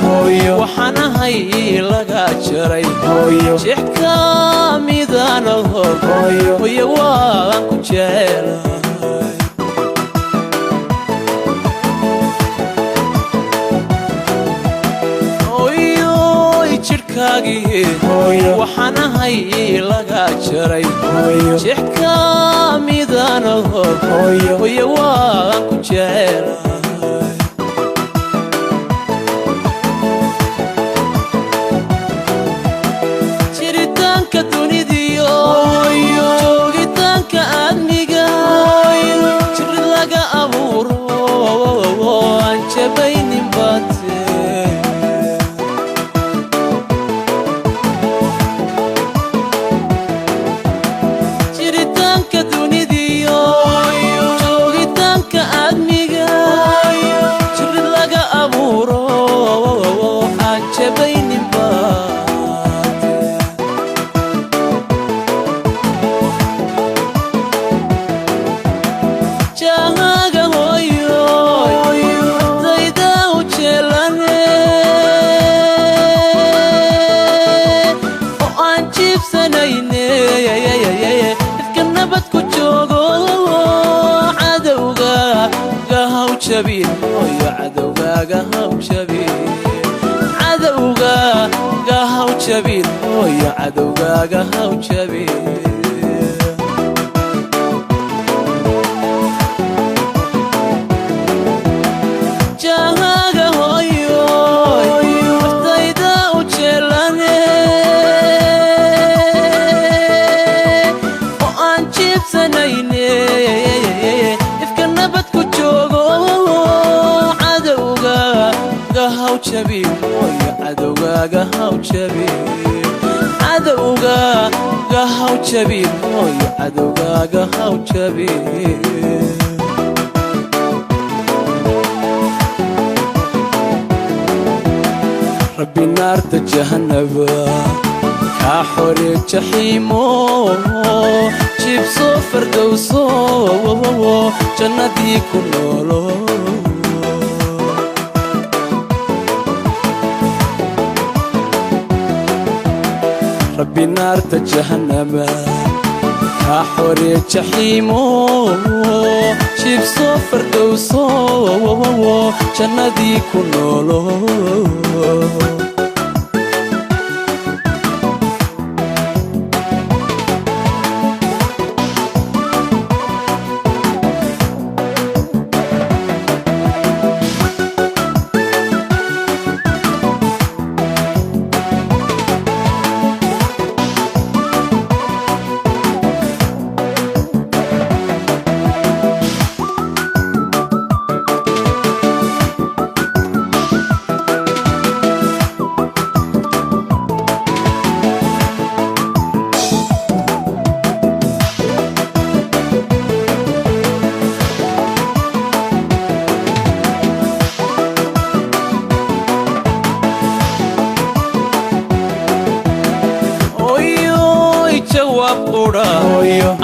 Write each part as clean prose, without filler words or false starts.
waxaan ahay laga jaray jeex ka midaan hooyo waan ku jecelahay waxaan ahay laga jaray jeex ka midaan hooyo waan ku jecelahay jiritaanka dunidiyo joogitaanka aadmiga jirid laga abuuro aan jabaynin baate عدوغاغا هاو جبين جاهاغا هويو افتايدا وجلاني وان جيب سنيني افكرنا بدكو جوغو عدوغاغا هاو جبين عدوغاغا هاو جبين عدوغاغا هاو جبين عدوغاغا هاو جبين ربي نار جهنم كحوري جحيمو جيب صفر دوسو جنتي كنولو ربي نار جهنم كحوري جحيمو جيب صفر دوسو جنتي كنولو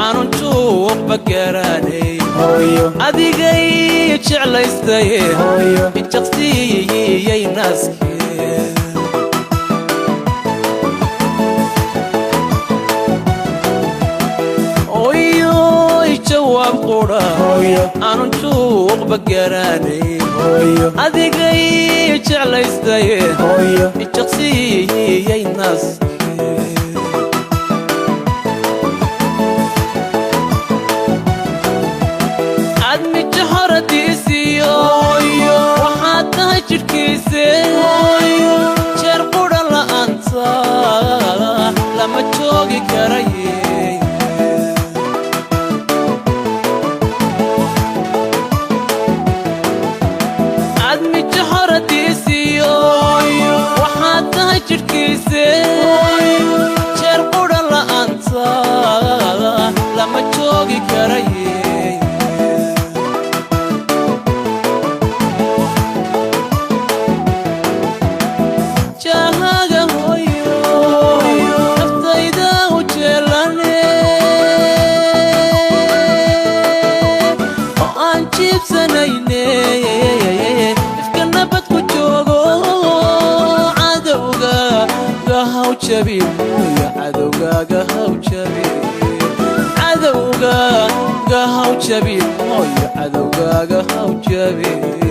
aanun tuuq bagaranay adigay jeclaystay jaqsiyay naaskee jawaab qura aanun tuuq bagaranay adigay jeclaystay jaqsiyay naaskee jeer qura la'aanta lama joogi karaye admi jaharadiisiyo waxaad tahay jidhkiise jeer qura la'aanta lama joogi karaye Jahaaga hooyo naftayda u jecel jabin hooyo cadowgaaga haw jabin cadowgaaga haw jabin hooyo cadowgaaga haw jabin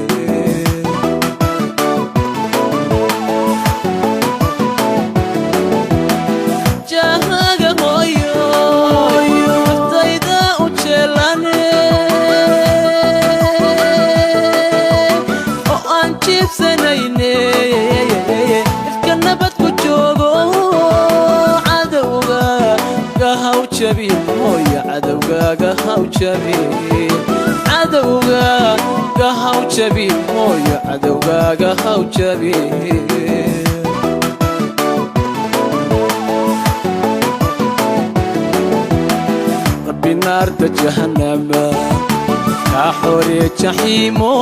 hooyo cadowgaaga haw jabin cadowgaaga haw jabin hooyo cadowgaaga haw jabin rabbi naarta jahannama kaa xoreeye jaxiimo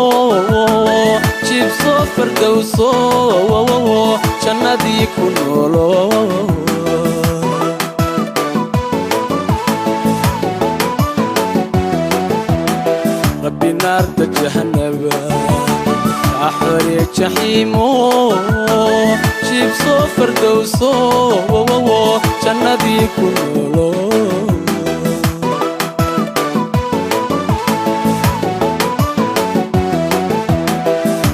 jibso fardowso jannadii ku noolo naarta jahannaba kaa xoreeye jaxiimo jibso fardowso jannadii ku noolo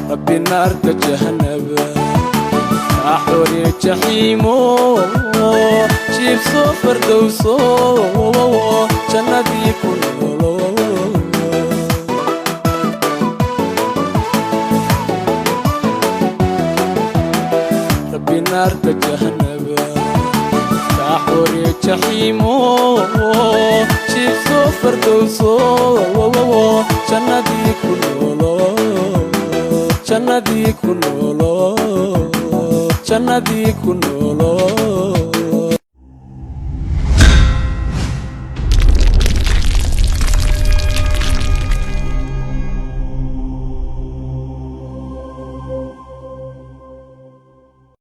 rabbi naarta jahannaba kaa xoreeye jaxiimo jibso fardowso jannadii ku noolo naarta jahannaba kaa xoreeye jaxiimo jibso fardowso jannadii ku noolo jannadii ku noolo jannadii ku noolo